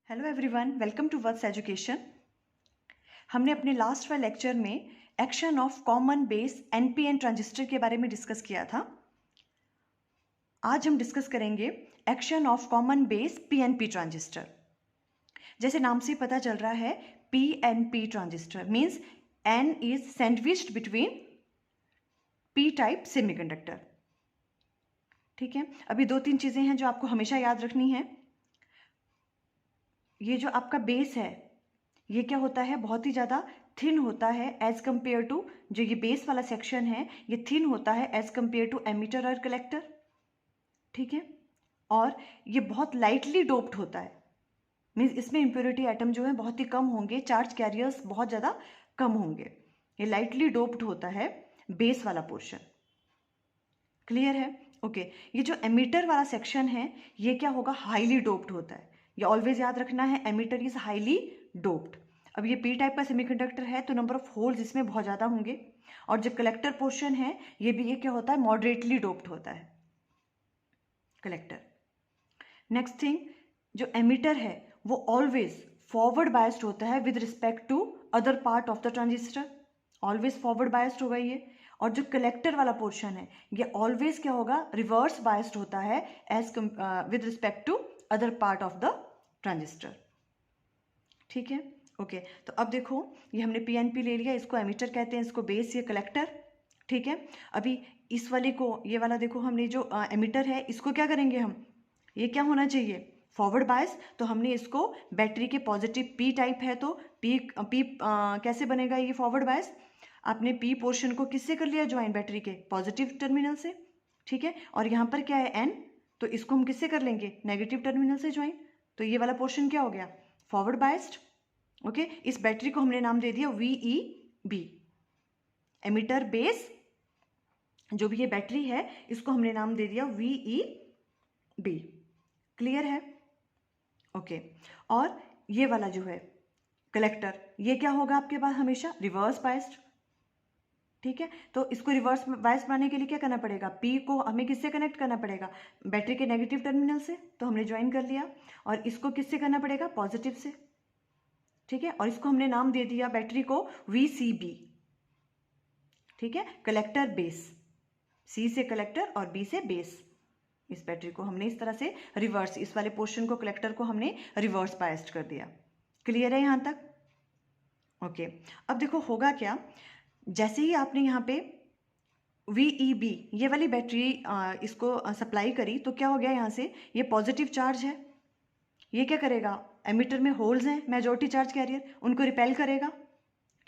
Hello everyone, welcome to words education. हमने अपने last वाले लेक्चर में action of common base NPN transistor के बारे में डिस्कस किया था। आज हम डिस्कस करेंगे action of common base PNP transistor. जैसे नाम से पता चल रहा है, PNP transistor means N is sandwiched between P type semiconductor. ठीक है, अभी दो तीन चीज़ें हैं जो आपको हमेशा याद रखनी है। ये जो आपका बेस है, ये क्या होता है, बहुत ही ज़्यादा थिन होता है एज कंपेयर टू, जो ये बेस वाला सेक्शन है ये थिन होता है एज कंपेयर टू एमीटर और कलेक्टर। ठीक है, और ये बहुत लाइटली डोप्ड होता है, मीन्स इसमें इम्प्योरिटी एटम जो है बहुत ही कम होंगे, चार्ज कैरियर्स बहुत ज़्यादा कम होंगे। ये लाइटली डोप्ड होता है बेस वाला पोर्शन। क्लियर है? ओके, ये जो एमीटर वाला सेक्शन है ये क्या होगा, हाईली डोप्ड होता है। ये ऑलवेज याद रखना है, एमीटर इज हाईली डोप्ड। अब ये पी टाइप का सेमीकंडक्टर है तो नंबर ऑफ होल्स इसमें बहुत ज़्यादा होंगे। और जो कलेक्टर पोर्शन है ये भी, ये क्या होता है, मॉडरेटली डोप्ड होता है कलेक्टर। नेक्स्ट थिंग, जो एमीटर है वो ऑलवेज फॉरवर्ड बायस्ड होता है with respect to other part of the transistor. Always forward biased होगा ये। और जो कलेक्टर वाला पोर्शन है ये ऑलवेज क्या होगा, रिवर्स बायस्ड होता है as with respect to other part of the transistor. ठीक है, ओके। तो अब देखो, ये हमने पीएनपी ले लिया, इसको एमीटर कहते हैं, इसको बेस, ये कलेक्टर। ठीक है, अभी इस वाले को, ये वाला देखो, हमने जो एमीटर है इसको क्या करेंगे हम, ये क्या होना चाहिए, फॉरवर्ड बायस। तो हमने इसको बैटरी के पॉजिटिव पी टाइप है तो पी कैसे बनेगा ये फॉरवर्ड बायस, आपने पी पोर्शन को किससे कर लिया ज्वाइन, बैटरी के पॉजिटिव टर्मिनल से। ठीक है, और यहाँ पर क्या है एन, तो इसको हम किससे कर लेंगे, नेगेटिव टर्मिनल से ज्वाइन। तो ये वाला पोर्शन क्या हो गया, फॉरवर्ड बायस्ड। ओके, इस बैटरी को हमने नाम दे दिया VEB, एमीटर बेस। जो भी ये बैटरी है इसको हमने नाम दे दिया VEB। क्लियर है? ओके, और ये वाला जो है कलेक्टर, ये क्या होगा आपके पास हमेशा, रिवर्स बायस्ड। ठीक है, तो इसको रिवर्स बायस बनाने के लिए क्या करना पड़ेगा, पी को हमें किससे कनेक्ट करना पड़ेगा, बैटरी के नेगेटिव टर्मिनल से, तो हमने ज्वाइन कर लिया। और इसको किससे करना पड़ेगा, पॉजिटिव से। ठीक है, और इसको हमने नाम दे दिया बैटरी को VCB। ठीक है, कलेक्टर बेस, सी से कलेक्टर और बी से बेस। इस बैटरी को हमने इस तरह से रिवर्स, इस वाले पोर्शन को, कलेक्टर को हमने रिवर्स बायस्ड कर दिया। क्लियर है यहाँ तक? ओके, अब देखो होगा क्या, जैसे ही आपने यहाँ पे VEB ये वाली बैटरी इसको सप्लाई करी तो क्या हो गया, यहाँ से ये पॉजिटिव चार्ज है, ये क्या करेगा, एमीटर में होल्स हैं मेजॉरिटी चार्ज कैरियर, उनको रिपेल करेगा।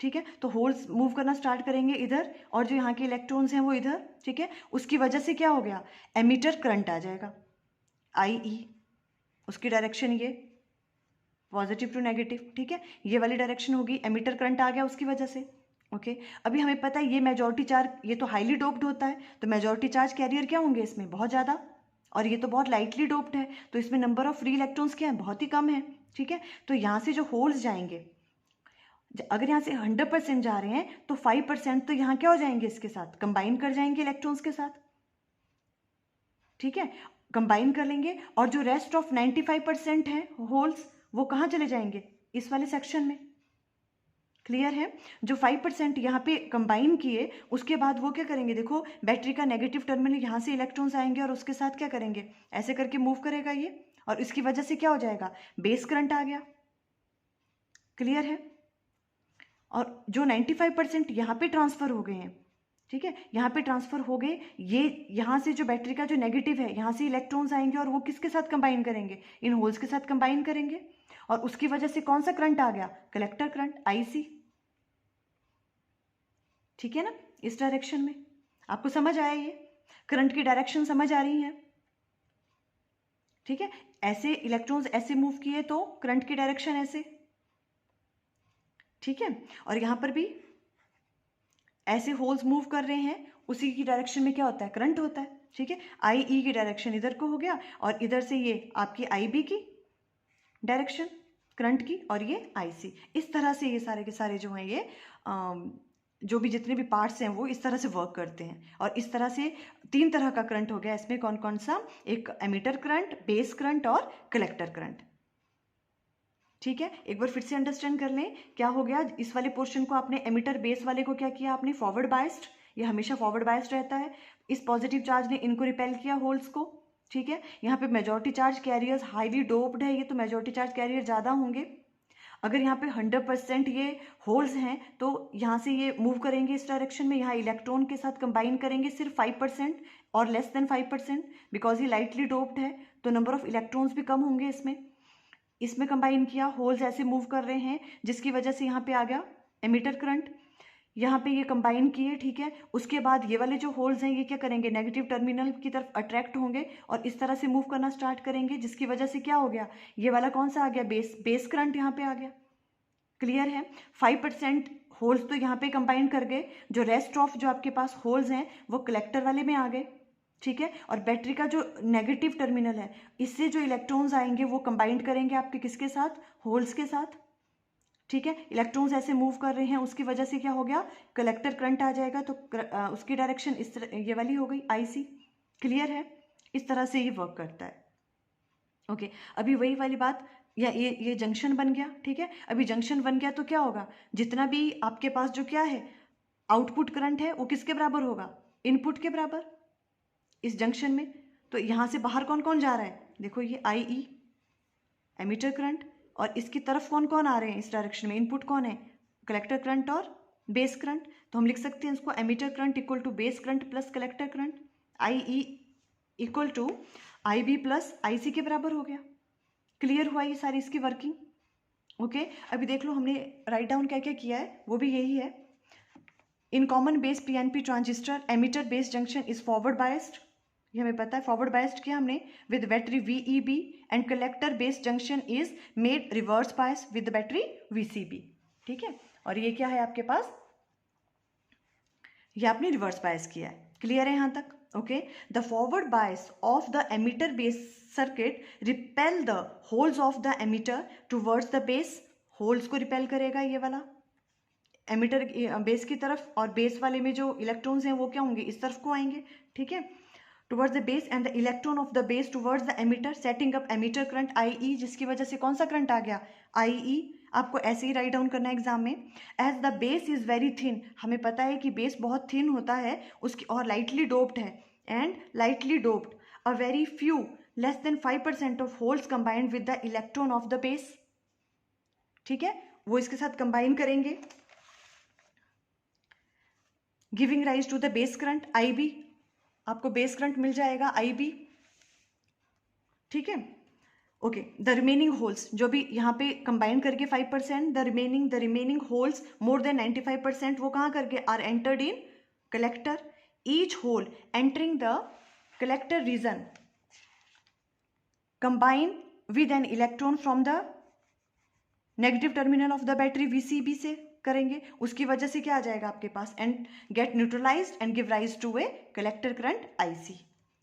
ठीक है, तो होल्स मूव करना स्टार्ट करेंगे इधर, और जो यहाँ के इलेक्ट्रॉन्स हैं वो इधर। ठीक है, उसकी वजह से क्या हो गया, एमीटर करंट आ जाएगा IE, उसकी डायरेक्शन ये पॉजिटिव टू नेगेटिव। ठीक है, ये वाली डायरेक्शन होगी, एमीटर करंट आ गया उसकी वजह से। ओके, अभी हमें पता है ये मेजॉरिटी चार्ज, ये तो हाईली डोप्ड होता है, तो मेजॉरिटी चार्ज कैरियर क्या होंगे इसमें, बहुत ज़्यादा। और ये तो बहुत लाइटली डोप्ड है, तो इसमें नंबर ऑफ फ्री इलेक्ट्रॉन्स क्या है, बहुत ही कम है। ठीक है, तो यहाँ से जो होल्स जाएंगे, अगर यहाँ से 100% जा रहे हैं तो 5% तो यहाँ क्या हो जाएंगे, इसके साथ कंबाइन कर जाएंगे इलेक्ट्रॉन्स के साथ। ठीक है, कंबाइन कर लेंगे, और जो रेस्ट ऑफ 95% है होल्स, वो कहाँ चले जाएंगे, इस वाले सेक्शन में। क्लियर है? जो 5% यहाँ पे कंबाइन किए उसके बाद वो क्या करेंगे, देखो बैटरी का नेगेटिव टर्मिनल, यहाँ से इलेक्ट्रॉन्स आएंगे और उसके साथ क्या करेंगे, ऐसे करके मूव करेगा ये, और इसकी वजह से क्या हो जाएगा, बेस करंट आ गया। क्लियर है? और जो 95% यहाँ पे ट्रांसफर हो गए हैं, ठीक है, यहाँ पे ट्रांसफर हो गए, ये यहाँ से जो बैटरी का जो नेगेटिव है, यहाँ से इलेक्ट्रॉन्स आएंगे और वो किसके साथ कंबाइन करेंगे, इन होल्स के साथ कंबाइन करेंगे, और उसकी वजह से कौन सा करंट आ गया, कलेक्टर करंट IC। ठीक है ना, इस डायरेक्शन में। आपको समझ आया, ये करंट की डायरेक्शन समझ आ रही है? ठीक है, ऐसे इलेक्ट्रॉन्स ऐसे मूव किए तो करंट की डायरेक्शन ऐसे। ठीक है, और यहां पर भी ऐसे होल्स मूव कर रहे हैं, उसी की डायरेक्शन में क्या होता है, करंट होता है। ठीक है, IE की डायरेक्शन इधर को हो गया, और इधर से ये आपकी IB की डायरेक्शन करंट की, और ये IC। इस तरह से ये सारे के सारे जो हैं, ये जो भी जितने भी पार्ट्स हैं वो इस तरह से वर्क करते हैं। और इस तरह से 3 तरह का करंट हो गया इसमें, कौन कौन सा, एक एमीटर करंट, बेस करंट और कलेक्टर करंट। ठीक है, एक बार फिर से अंडरस्टैंड कर लें क्या हो गया। इस वाले पोर्शन को आपने एमिटर बेस वाले को क्या किया आपने, फॉरवर्ड बायस्ड, ये हमेशा फॉरवर्ड बायस्ड रहता है। इस पॉजिटिव चार्ज ने इनको रिपेल किया होल्स को, ठीक है। यहाँ पे majority charge carriers highly doped है ये, तो मेजॉरिटी चार्ज कैरियर ज़्यादा होंगे। अगर यहाँ पे 100% ये होल्स हैं तो यहाँ से ये मूव करेंगे इस डायरेक्शन में, यहाँ इलेक्ट्रॉन के साथ कंबाइन करेंगे सिर्फ 5% और लेस देन 5%, बिकॉज ये लाइटली डोप्ड है तो नंबर ऑफ इलेक्ट्रॉन्स भी कम होंगे इसमें कंबाइन किया, होल्स ऐसे मूव कर रहे हैं जिसकी वजह से यहाँ पे आ गया एमिटर करंट, यहाँ पे ये कंबाइन किए, ठीक है। उसके बाद ये वाले जो होल्स हैं ये क्या करेंगे, नेगेटिव टर्मिनल की तरफ अट्रैक्ट होंगे और इस तरह से मूव करना स्टार्ट करेंगे, जिसकी वजह से क्या हो गया, ये वाला कौन सा आ गया, बेस करंट यहाँ पे आ गया। क्लियर है। 5% होल्स तो यहाँ पे कंबाइन कर गए, जो रेस्ट ऑफ जो आपके पास होल्स हैं वो कलेक्टर वाले में आ गए, ठीक है। और बैटरी का जो नेगेटिव टर्मिनल है इससे जो इलेक्ट्रॉन्स आएंगे वो कंबाइंड करेंगे आपके किसके साथ, होल्स के साथ, ठीक है। इलेक्ट्रॉन्स ऐसे मूव कर रहे हैं उसकी वजह से क्या हो गया, कलेक्टर करंट आ जाएगा, तो उसकी डायरेक्शन इस तरह ये वाली हो गई IC। क्लियर है, इस तरह से ये वर्क करता है। ओके, अभी वही वाली बात, या ये जंक्शन बन गया, ठीक है। अभी जंक्शन बन गया तो क्या होगा, जितना भी आपके पास जो क्या है आउटपुट करंट है वो किसके बराबर होगा, इनपुट के बराबर इस जंक्शन में। तो यहाँ से बाहर कौन कौन जा रहा है, देखो ये IE एमीटर करंट, और इसकी तरफ कौन कौन आ रहे हैं इस डायरेक्शन में, इनपुट कौन है, कलेक्टर करंट और बेस करंट। तो हम लिख सकते हैं इसको emitter current equal to base current plus collector current, IE equal to IB plus IC के बराबर हो गया। क्लियर हुआ ये सारी इसकी वर्किंग। ओके, अभी देख लो हमने राइट डाउन क्या क्या किया है, वो भी यही है। In common base PNP transistor emitter base junction is forward biased, ये हमें पता है, फॉरवर्ड बायस्ड किया हमने with battery VEB, and collector base junction is made reverse bias with battery VCB, ठीक है। और ये क्या है आपके पास, ये आपने रिवर्स बायस किया है। क्लियर है यहाँ तक। Okay, the forward bias of the emitter base circuit repel the holes of the emitter towards the base, holes को रिपेल करेगा ये वाला एमीटर बेस की तरफ, और बेस वाले में जो इलेक्ट्रॉन्स हैं वो क्या होंगे, इस तरफ को आएंगे, ठीक है, towards the base, and the electron of the base towards the emitter setting up emitter current IE, जिसकी वजह से कौन सा करंट आ गया, IE। आपको ऐसे ही राइट डाउन करना है एग्जाम में। As the base is very thin, हमें पता है कि बेस बहुत थिन होता है उसकी, और लाइटली डोप्ड है, and lightly doped, a very few less than 5% of holes combined with the electron of the base, ठीक है, वो इसके साथ कंबाइन करेंगे, giving rise to the base current IB, आपको बेस करंट मिल जाएगा IB, ठीक है। ओके, द रिमेनिंग होल्स जो भी यहाँ पे कंबाइन करके 5%, the remaining holes more than 95% वो कहाँ करके are entered in collector, each hole entering the collector region combine with an electron from the negative terminal of the battery VCB से करेंगे, उसकी वजह से क्या आ जाएगा आपके पास, and get neutralised and give rise to a collector current IC।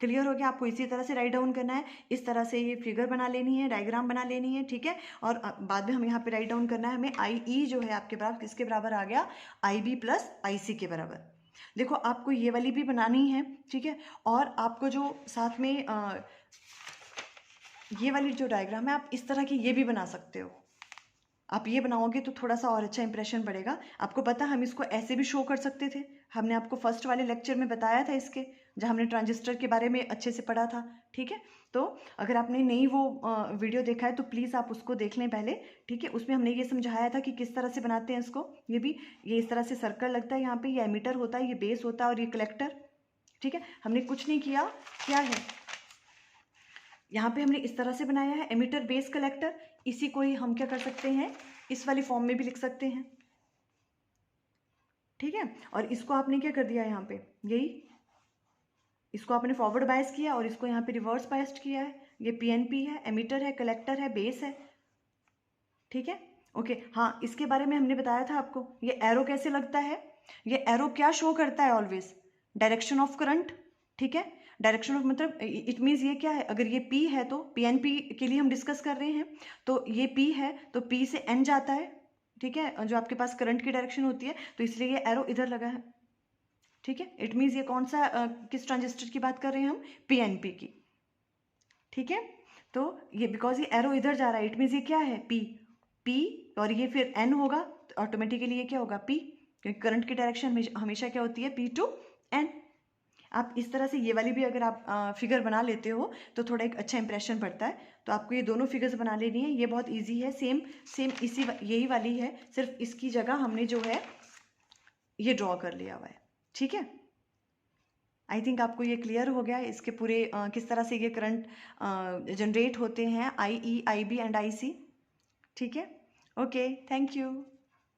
Clear हो गया। आपको इसी तरह से राइट डाउन करना है, इस तरह से ये फिगर बना लेनी है, डायग्राम बना लेनी है, ठीक है। और बाद में हम यहाँ पे राइट डाउन करना है हमें IE जो है आपके पास किसके बराबर आ गया, IB प्लस IC के बराबर। देखो आपको ये वाली भी बनानी है, ठीक है। और आपको जो साथ में ये वाली जो डायग्राम है आप इस तरह की ये भी बना सकते हो, आप ये बनाओगे तो थोड़ा सा और अच्छा इंप्रेशन पड़ेगा। आपको पता हम इसको ऐसे भी शो कर सकते थे, हमने आपको फर्स्ट वाले लेक्चर में बताया था इसके, जहाँ हमने ट्रांजिस्टर के बारे में अच्छे से पढ़ा था, ठीक है। तो अगर आपने नहीं वो वीडियो देखा है तो प्लीज़ आप उसको देख लें पहले, ठीक है। उसमें हमने ये समझाया था कि किस तरह से बनाते हैं इसको। ये इस तरह से सर्कल लगता है यहाँ पे, ये एमीटर होता है, ये बेस होता है और ये कलेक्टर, ठीक है। हमने कुछ नहीं किया, क्या है यहाँ पे हमने इस तरह से बनाया है एमीटर बेस कलेक्टर। इसी को ही हम क्या कर सकते हैं, इस वाली फॉर्म में भी लिख सकते हैं, ठीक है। और इसको आपने क्या कर दिया यहाँ पे, यही इसको आपने फॉरवर्ड बायस किया और इसको यहाँ पे रिवर्स बायस्ड किया है। ये PNP है, एमीटर है, कलेक्टर है, बेस है, ठीक है। ओके, हाँ इसके बारे में हमने बताया था आपको, ये एरो कैसे लगता है, ये एरो क्या शो करता है, ऑलवेज डायरेक्शन ऑफ करंट, ठीक है। डायरेक्शन ऑफ मतलब इट मीन्स ये क्या है, अगर ये P है तो PNP के लिए हम डिस्कस कर रहे हैं, तो ये P है तो P से N जाता है, ठीक है, जो आपके पास करंट की डायरेक्शन होती है, तो इसलिए ये एरो इधर लगा है, ठीक है। इट मीन्स ये कौन सा किस ट्रांजिस्टर की बात कर रहे हैं हम, PNP की, ठीक है। तो ये बिकॉज ये एरो इधर जा रहा है, इट मीन्स ये क्या है P, P, और ये फिर N होगा तो ऑटोमेटिकली ये क्या होगा P, क्योंकि करंट की डायरेक्शन हमेशा क्या होती है P to N। आप इस तरह से ये वाली भी अगर आप फिगर बना लेते हो तो थोड़ा एक अच्छा इंप्रेशन पड़ता है। तो आपको ये दोनों फिगर्स बना लेनी है, ये बहुत इजी है, सेम सेम यही वाली है, सिर्फ इसकी जगह हमने जो है ये ड्रॉ कर लिया हुआ है। ठीक है, आई थिंक आपको ये क्लियर हो गया है इसके पूरे किस तरह से ये करंट जनरेट होते हैं, IE, IB एंड IC। ठीक है, ओके, थैंक यू।